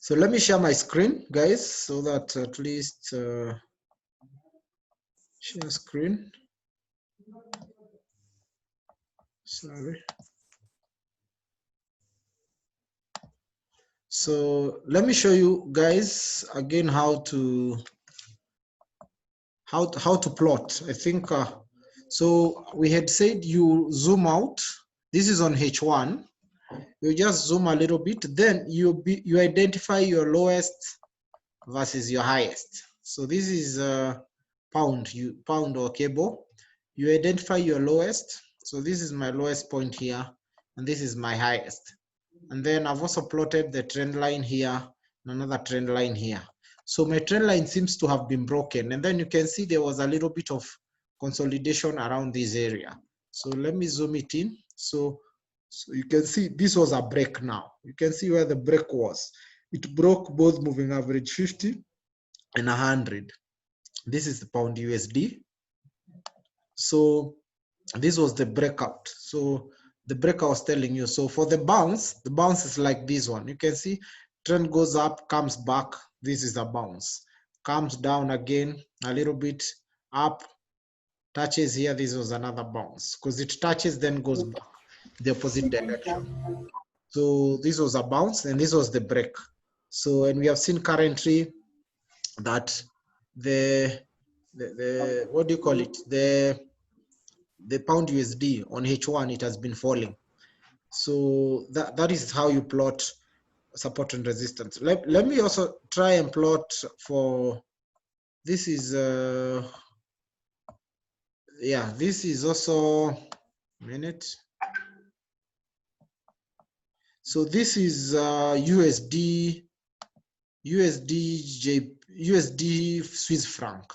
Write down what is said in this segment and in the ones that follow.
So let me share my screen, guys, so that at least share screen. Sorry. So let me show you guys again how to plot. I think so. We had said you zoom out. This is on H1. You just zoom a little bit, then you identify your lowest versus your highest. So this is pound or cable. You identify your lowest. So this is my lowest point here, and this is my highest. And then I've also plotted the trend line here and another trend line here. So my trend line seems to have been broken, and then you can see there was a little bit of consolidation around this area. So let me zoom it in. So you can see this was a break now. You can see where the break was. It broke both moving average 50 and 100. This is the pound USD. So this was the breakout. So the break I was telling you. So for the bounce is like this one. You can see trend goes up, comes back. This is a bounce. Comes down again a little bit, up, touches here. This was another bounce because it touches, then goes back the opposite direction. So this was a bounce and this was the break. So, and we have seen currently that the what do you call it? The pound USD on H1, it has been falling. So that is how you plot support and resistance. Let me also try and plot for, this is yeah, this is also a minute. So this is USD Swiss franc.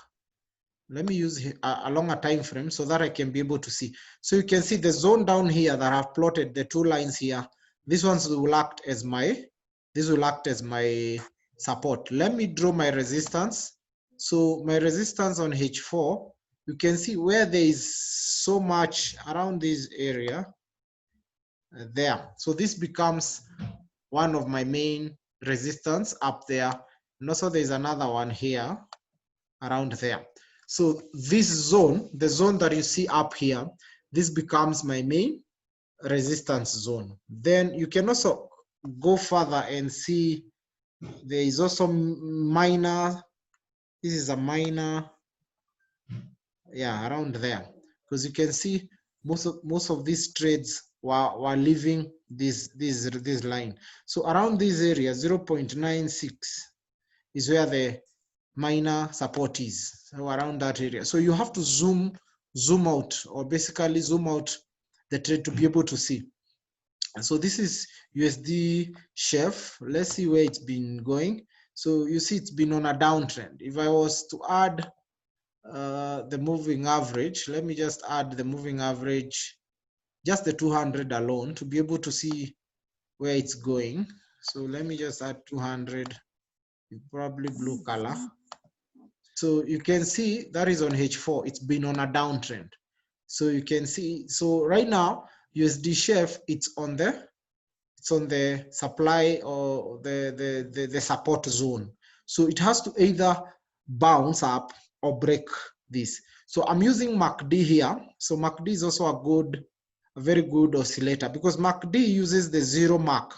Let me use a longer time frame so that I can be able to see. So you can see the zone down here that I've plotted, the two lines here. This ones will act as my, this will act as my support. Let me draw my resistance. So my resistance on H4, you can see where there is so much around this area there. So this becomes one of my main resistance up there. And also there's another one here around there. So this zone, the zone that you see up here, this becomes my main resistance zone. Then you can also go further and see there is also minor, this is a minor, yeah, around there. Because you can see most of these trades were leaving this line. So around this area, 0.96 is where the minor support is, so around that area. So you have to zoom out, or basically zoom out the trade to be able to see. And so this is USD chef. Let's see where it's been going. So you see it's been on a downtrend. If I was to add the moving average, let me just add the moving average, just the 200 alone, to be able to see where it's going. So let me just add 200, probably blue color. So you can see that is on H4. It's been on a downtrend. So you can see, so right now, USD chef, it's on the supply or the support zone. So it has to either bounce up or break this. So I'm using MACD here. So MACD is also a very good oscillator, because MACD uses the zero mark.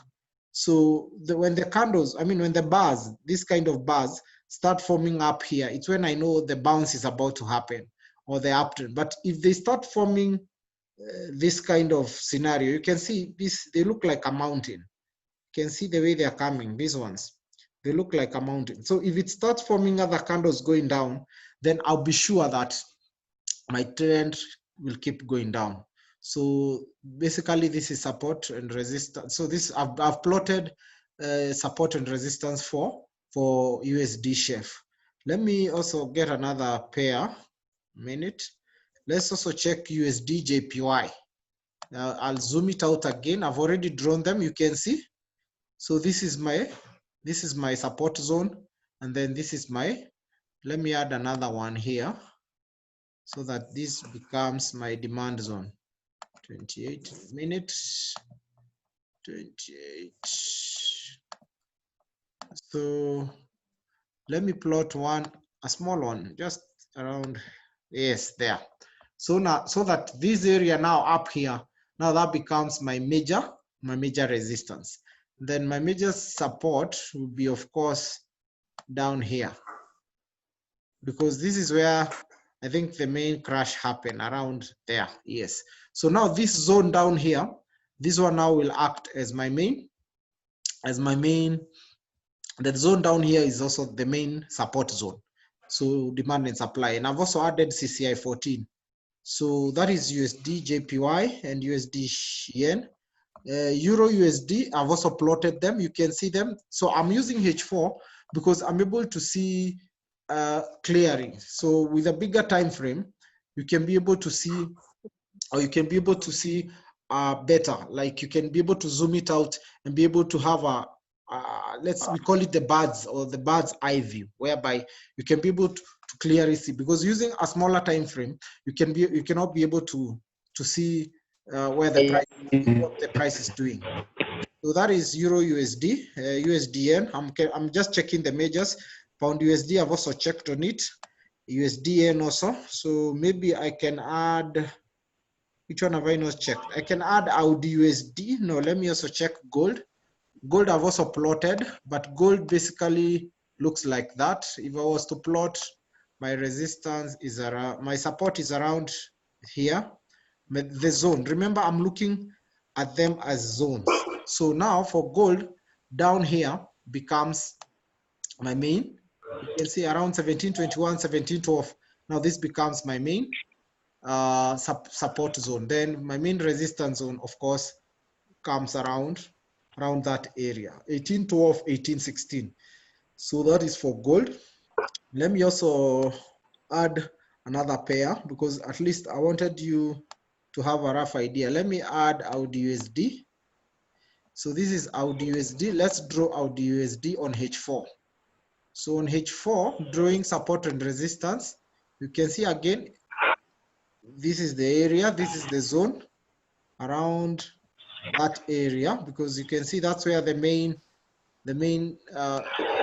So when the candles, I mean, when the bars, this kind of bars start forming up here, it's when I know the bounce is about to happen, or the uptrend. But if they start forming this kind of scenario, you can see this, they look like a mountain. You can see the way they are coming, these ones, they look like a mountain. So if it starts forming other candles going down, then I'll be sure that my trend will keep going down. So basically this is support and resistance. So this I've plotted support and resistance for USD chef. Let me also get another pair, minute. Let's also check USD JPY. I'll zoom it out again. I've already drawn them, you can see. So this is my support zone, and then this is my, let me add another one here so that this becomes my demand zone. 28 minutes, 28. So let me plot a small one, just around, yes, there. So now, so that this area now up here, now that becomes my major resistance. Then my major support will be, of course, down here, because this is where I think the main crash happened, around there. Yes. So now this zone down here, this one now will act as my main, the zone down here is also the main support zone. So demand and supply. And I've also added CCI 14. So that is USD JPY and USD yen. Euro USD, I've also plotted them. You can see them. So I'm using H4 because I'm able to see clearing. So with a bigger time frame, you can be able to see, or you can be able to see better. Like you can be able to zoom it out and be able to have a we call it the bird's eye view, whereby you can be able to clearly see, because using a smaller time frame, you cannot be able to see where what the price is doing. So that is Euro USD, USDN. I'm just checking the majors. Pound USD, I've also checked on it. USDN also. So maybe I can add, which one have I not checked? I can add Audi USD. No, let me also check gold. Gold I've also plotted, but gold basically looks like that. If I was to plot, my resistance is around, my support is around here. The zone, remember I'm looking at them as zones. So now for gold, down here becomes my main. You can see around 1721, 1712. Now this becomes my main support zone. Then my main resistance zone, of course, comes around that area, 1812, 1816. So that is for gold. Let me also add another pair, because at least I wanted you to have a rough idea. Let me add Audi USD. So this is Audi USD. Let's draw Audi USD on H4. So on H4, drawing support and resistance, you can see again, this is the area, this is the zone around that area, because you can see that's where the main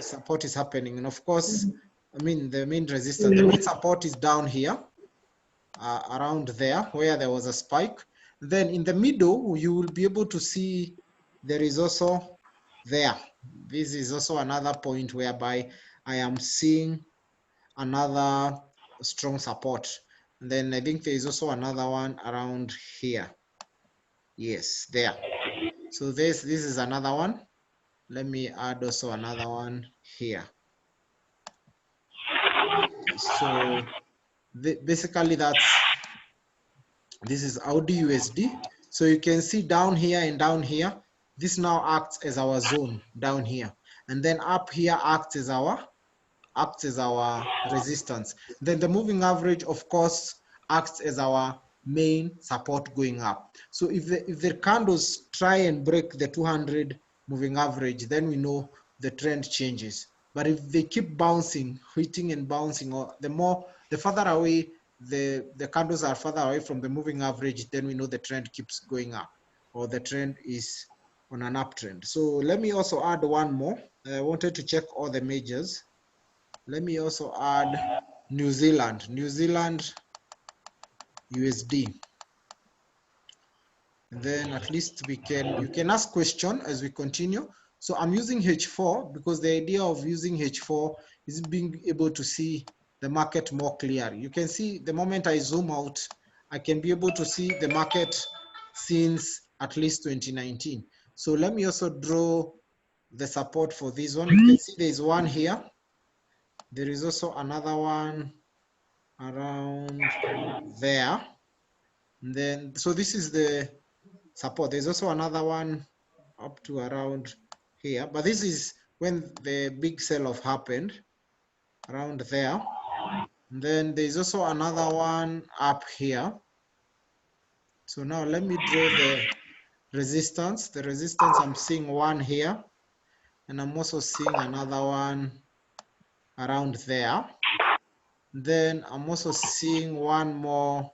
support is happening. And of course, I mean, the main resistance, the main support is down here, around there where there was a spike. Then in the middle, you will be able to see there is also there. This is also another point whereby I am seeing another strong support. And then I think there is also another one around here. Yes, there. So this is another one. Let me add also another one here. So basically this is Audi USD. So you can see down here and down here, this now acts as our zone down here. And then up here acts as our resistance. Then the moving average, of course, acts as our main support going up. So if the candles try and break the 200 moving average, then we know the trend changes. But if they keep bouncing, hitting and bouncing, or the further away the candles are further away from the moving average, then we know the trend keeps going up, or the trend is on an uptrend. So let me also add one more. I wanted to check all the majors. Let me also add New Zealand USD. And then at least you can ask question as we continue. So I'm using H4 because the idea of using H4 is being able to see the market more clearly. You can see the moment I zoom out, I can be able to see the market since at least 2019. So let me also draw the support for this one. You can see there's one here. There is also another one around there. And then, so this is the support. There's also another one up to around here, but this is when the big sell-off happened, around there. And then there's also another one up here. So now let me draw the resistance. The resistance, I'm seeing one here, and I'm also seeing another one around there. Then I'm also seeing one more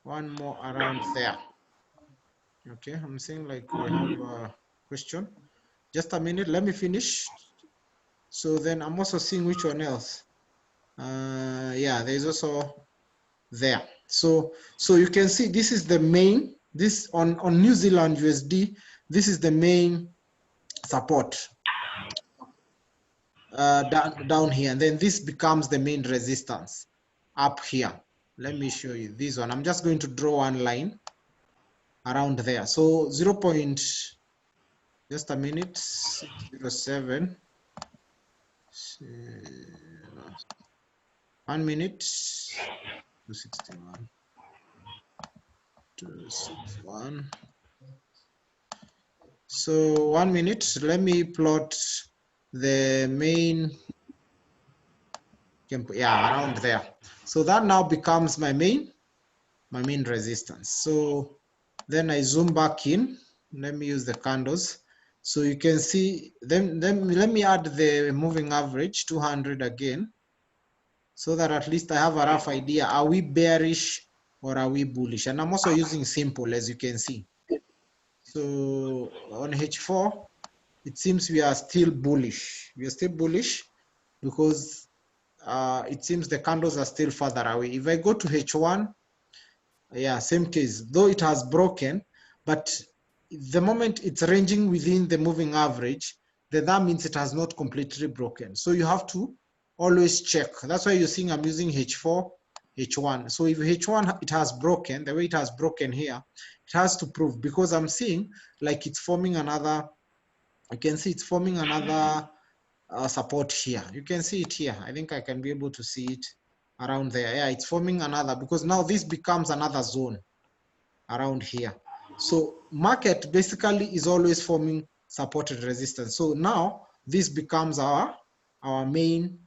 around there. Okay, I'm saying like we have a question. Just a minute, let me finish. So then I'm also seeing which one else. Yeah, there's also there. So you can see this is the main, this on New Zealand USD, this is the main support down here, and then this becomes the main resistance up here. Let me show you this one. I'm just going to draw one line around there. So 0. Just a minute, 607. 1 minute, 261, 261. So 1 minute, let me plot the main, yeah, around there. So that now becomes my main resistance. So then I zoom back in. Let me use the candles. So you can see, then let me add the moving average 200 again, so that at least I have a rough idea. Are we bearish or are we bullish? And I'm also using simple, as you can see. So on H4, it seems we are still bullish. We are still bullish because it seems the candles are still further away. If I go to H1, yeah, same case, though it has broken, but the moment it's ranging within the moving average, then that means it has not completely broken. So you have to always check. That's why you're seeing I'm using H4, H1. So if H1, it has broken, the way it has broken here, it has to prove, because I'm seeing like it's forming another, you can see it's forming another support here. You can see it here. I think I can be able to see it around there. Yeah, it's forming another, because now this becomes another zone around here. So market basically is always forming support and resistance. So now this becomes our main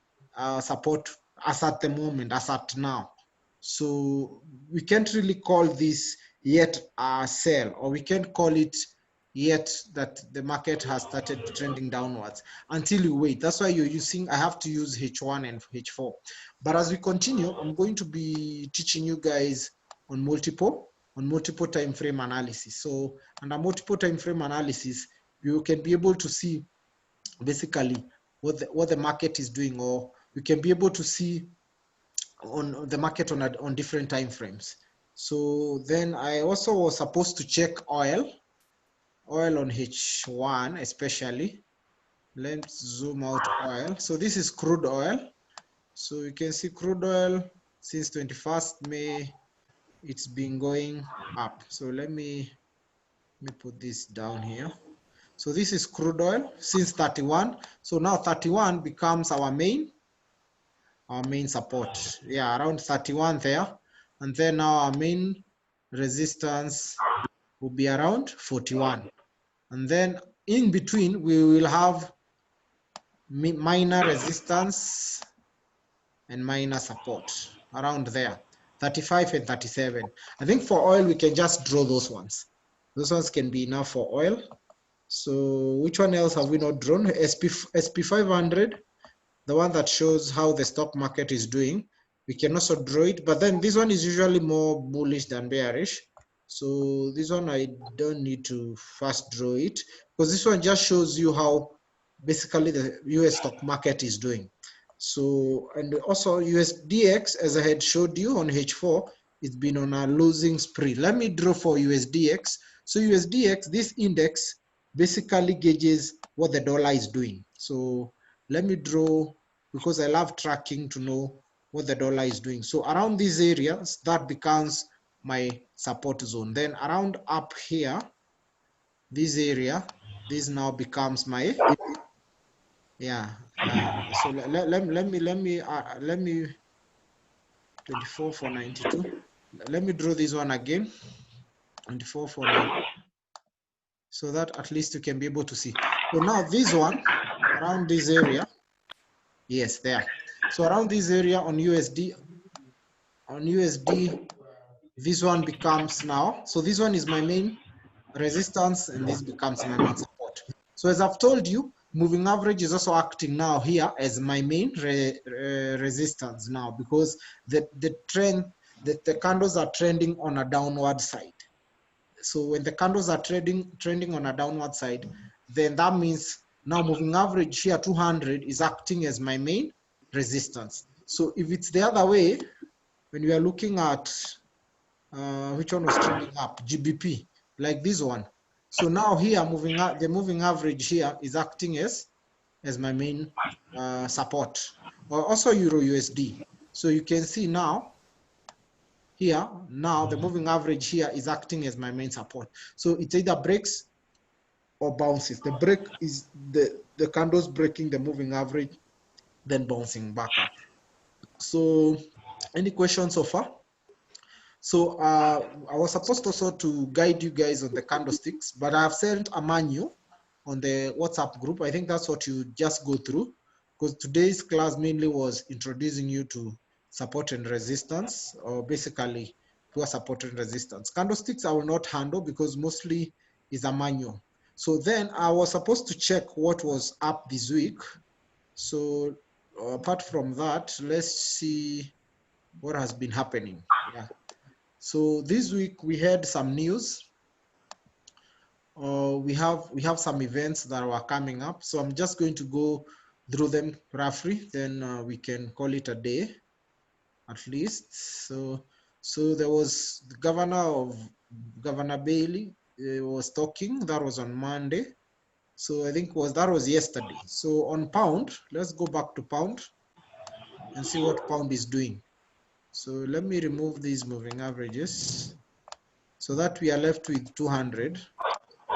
support as at the moment, as at now. So we can't really call this yet a sell, or we can't call it yet that the market has started trending downwards until you wait. That's why you're using, I have to use H1 and H4. But as we continue, I'm going to be teaching you guys on multiple time frame analysis. So under multiple time frame analysis, you can be able to see basically what the market is doing, or you can be able to see on the market on different time frames. So then I also was supposed to check oil on H1 especially. Let's zoom out oil. So this is crude oil. So you can see crude oil since 21st May, it's been going up. So let me put this down here. So this is crude oil since 31. So now 31 becomes our main support. Yeah, around 31 there. And then now our main resistance will be around 41. And then in between, we will have minor resistance and minor support around there, 35 and 37. I think for oil, we can just draw those ones. Those ones can be enough for oil. So which one else have we not drawn? SP 500, the one that shows how the stock market is doing. We can also draw it, but then this one is usually more bullish than bearish. So this one, I don't need to first draw it, because this one just shows you how basically the US stock market is doing. So, and also USDX, as I had showed you on H4, it's been on a losing spree. Let me draw for USDX. So USDX, this index basically gauges what the dollar is doing. So let me draw, because I love tracking to know what the dollar is doing. So around these areas, that becomes my support zone. Then around up here, this area, this now becomes my, yeah. So let me 24 for 92. Let me draw this one again. 24 for 9. So that at least you can be able to see. So now this one around this area, yes, there. So around this area on USD, this one becomes now. So this one is my main resistance, and this becomes my main support. So as I've told you, moving average is also acting now here as my main resistance now, because the trend, the candles are trending on a downward side. So when the candles are trending on a downward side, then that means now moving average here 200 is acting as my main resistance. So if it's the other way, when we are looking at which one was trending up, GBP, like this one. So now here the moving average here is acting as my main support, or also Euro USD. So you can see now here, now the moving average here is acting as my main support. So it either breaks or bounces. The break is the candles breaking the moving average, then bouncing back up. So any questions so far? So I was supposed also to guide you guys on the candlesticks, but I have sent a manual on the WhatsApp group. I think that's what you just go through, because today's class mainly was introducing you to support and resistance, or basically pure support and resistance. Candlesticks I will not handle because mostly is a manual. So then I was supposed to check what was up this week. So apart from that, let's see what has been happening. Yeah. So this week we had some news. We have some events that were coming up. So I'm just going to go through them roughly. Then we can call it a day, at least. So there was the Governor Bailey was talking. That was on Monday. So I think that was yesterday. So on pound, let's go back to pound and see what pound is doing. So let me remove these moving averages so that we are left with 200.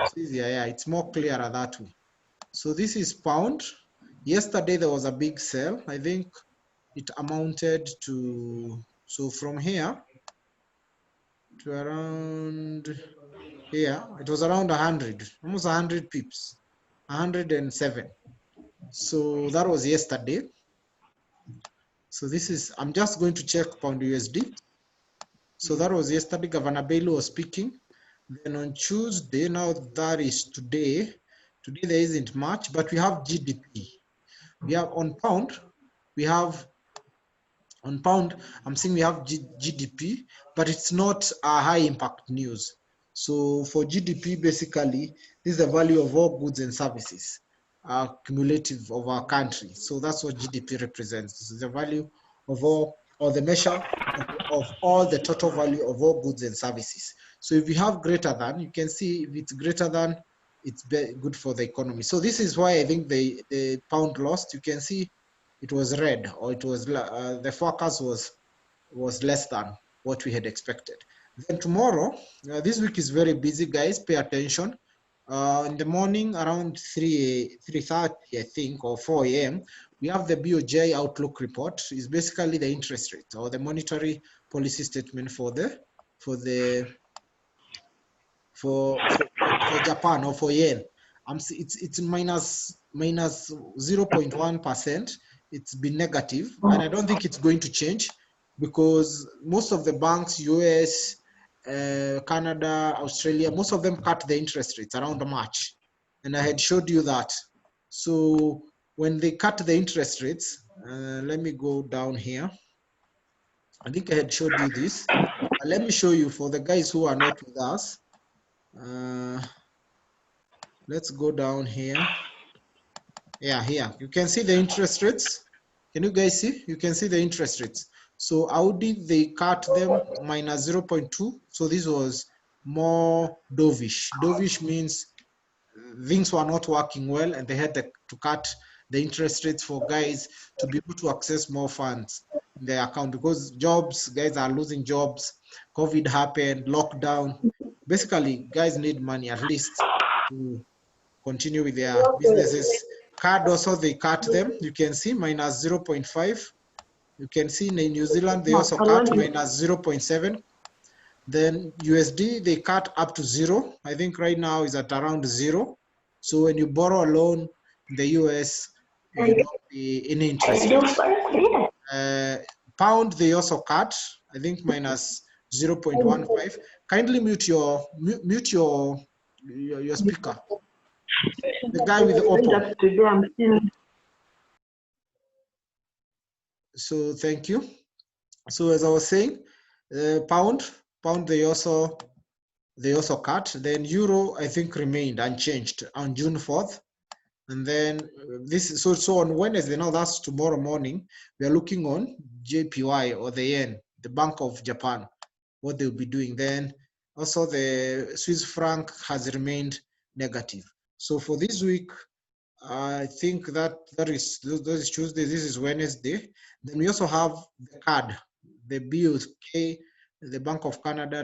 It's easier, yeah, it's more clearer that way. So this is pound. Yesterday there was a big sell. I think it amounted to, so from here to around here, it was around 100, almost 100 pips, 107. So that was yesterday. So this is, I'm just going to check pound USD. So that was yesterday, Governor Bailey was speaking. Then on Tuesday, now that is today. Today there isn't much, but we have GDP. We have on pound, we have on pound, I'm saying we have GDP, but it's not a high impact news. So for GDP, basically, this is the value of all goods and services cumulative of our country. So that's what GDP represents. This is the value of all, or the measure of all the total value of all goods and services. So if you have greater than, you can see if it's greater than, it's good for the economy. So this is why I think the pound lost. You can see it was red, or it was the forecast was less than what we had expected. Then tomorrow, this week is very busy, guys. Pay attention. In the morning around 3:30, I think, or 4 a.m., we have the BOJ outlook report. It's basically the interest rate or the monetary policy statement for Japan, or for yen. It's minus 0.1%. It's been negative, and I don't think it's going to change because most of the banks, US, Canada, Australia, most of them cut the interest rates around March, and I had showed you that. So when they cut the interest rates, let me go down here. I think I had showed you this. Let me show you for the guys who are not with us. Let's go down here. Yeah, here you can see the interest rates. Can you guys see? You can see the interest rates. So how did they cut them? Minus 0.2. So this was more dovish. Dovish means things were not working well, and they had to cut the interest rates for guys to be able to access more funds in their account, because guys are losing jobs. COVID happened, lockdown. Basically, guys need money at least to continue with their businesses. Card also, they cut them. You can see minus 0.5. You can see in New Zealand, they also cut minus 0.7. Then USD, they cut up to 0. I think right now is at around 0. So when you borrow a loan in the US, you don't pay any interest rate. Pound, they also cut, I think minus 0.15. Kindly mute your speaker. The guy with the Oppo. So thank you. So as I was saying, pound, they also they also cut. Then euro, I think, remained unchanged on June 4th. And then this, so on Wednesday, now that's tomorrow morning, we are looking on JPY, or the yen, the Bank of Japan, what they'll be doing. Then also the Swiss franc has remained negative. So for this week, I think that is Tuesday, this is Wednesday. Then we also have the CAD, the BOK, the Bank of Canada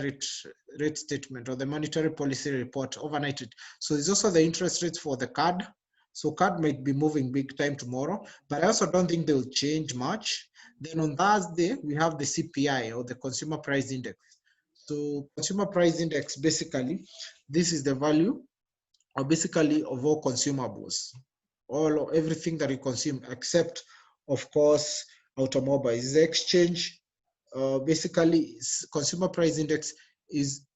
rate statement, or the monetary policy report, overnight. So there's also the interest rates for the CAD. So CAD might be moving big time tomorrow, but I also don't think they'll change much. Then on Thursday, we have the CPI, or the Consumer Price Index. So Consumer Price Index, basically, this is the value, or basically, of all consumables, everything that you consume, except, of course, automobiles. The exchange, basically, Consumer Price Index is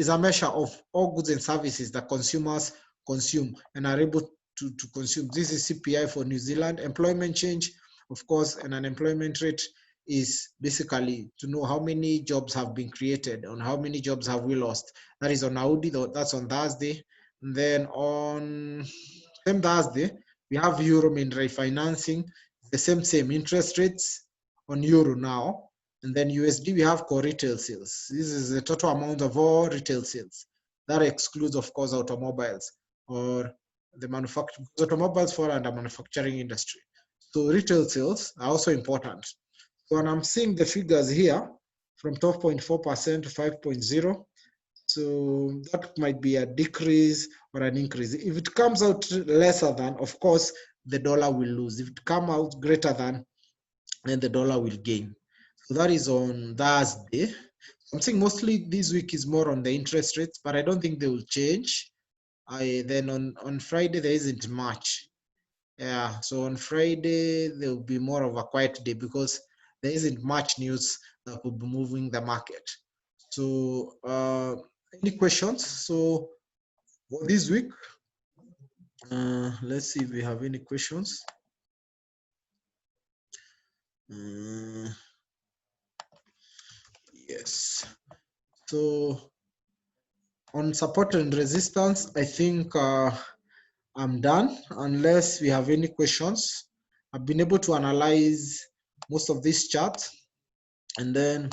a measure of all goods and services that consumers consume and are able to consume. This is CPI for New Zealand. Employment change, of course, and unemployment rate is basically to know how many jobs have been created and how many jobs have we lost. That is on Audi, that's on Thursday. And then on same Thursday, we have euro main refinancing, the same interest rates on euro now. And then USD, we have core retail sales. This is the total amount of all retail sales. That excludes, of course, automobiles, or the manufacturing. Automobiles fall under manufacturing industry. So retail sales are also important. So when I'm seeing the figures here, from 12.4% to 5.0, so that might be a decrease or an increase. If it comes out lesser than, of course, the dollar will lose. If it comes out greater than, then the dollar will gain. So that is on Thursday. I'm saying mostly this week is more on the interest rates, but I don't think they will change. Then on Friday, there isn't much. Yeah, so on Friday, there will be more of a quiet day because there isn't much news that will be moving the market. So any questions? So for this week, let's see if we have any questions. Yes. So on support and resistance, I think I'm done unless we have any questions. I've been able to analyze most of these charts, and then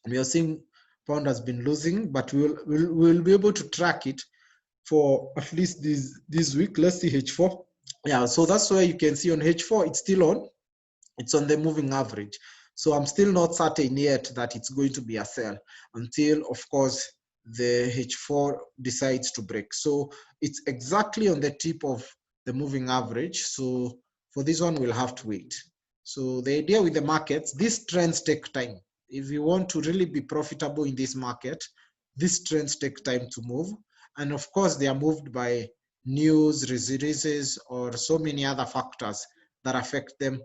we are seeing pound has been losing, but we'll be able to track it for at least this week. Let's see H4. Yeah, so that's why you can see on H4 it's still on. It's on the moving average. So I'm still not certain yet that it's going to be a sell until, of course, the H4 decides to break. So it's exactly on the tip of the moving average. So for this one, we'll have to wait. So the idea with the markets, these trends take time. If you want to really be profitable in this market, these trends take time to move. And of course, they are moved by news, releases, or so many other factors that affect them,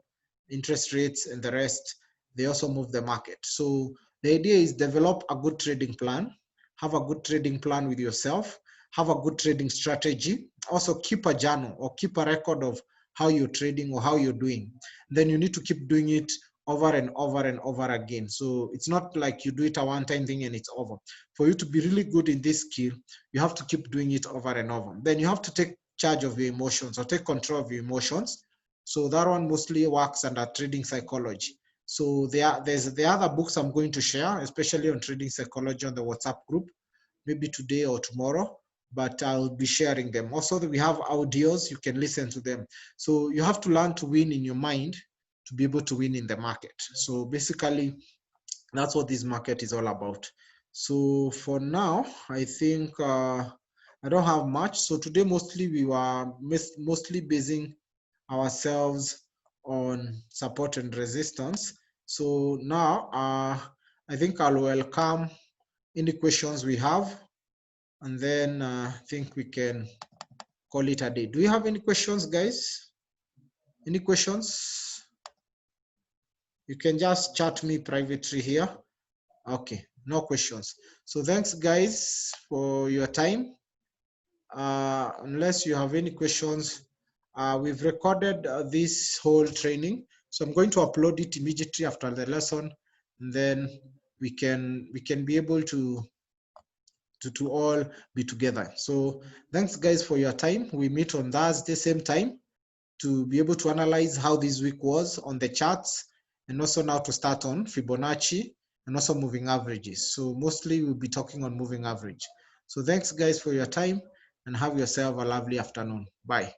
interest rates and the rest. They also move the market. So the idea is develop a good trading plan, have a good trading plan with yourself, have a good trading strategy. Also keep a journal or keep a record of how you're trading or how you're doing. Then you need to keep doing it over and over and over again. So it's not like you do it a one-time thing and it's over. For you to be really good in this skill, you have to keep doing it over and over. Then you have to take charge of your emotions or take control of your emotions. So that one mostly works under trading psychology. So there's the other books I'm going to share, especially on trading psychology on the WhatsApp group, maybe today or tomorrow, but I'll be sharing them. Also, we have audios, you can listen to them. So you have to learn to win in your mind to be able to win in the market. So basically, that's what this market is all about. So for now, I think I don't have much. So today, mostly we were mostly basing ourselves on support and resistance. So now I think I'll welcome any questions we have, and then I think we can call it a day. Do you have any questions, guys? Any questions? You can just chat me privately here. Okay, no questions. So thanks, guys, for your time. Unless you have any questions, we've recorded this whole training. So I'm going to upload it immediately after the lesson, and then we can be able to to all be together. So thanks guys for your time. We meet on Thursday same time to be able to analyze how this week was on the charts, and also now to start on Fibonacci and also moving averages. So mostly we'll be talking on moving average. So thanks guys for your time, and have yourself a lovely afternoon. Bye.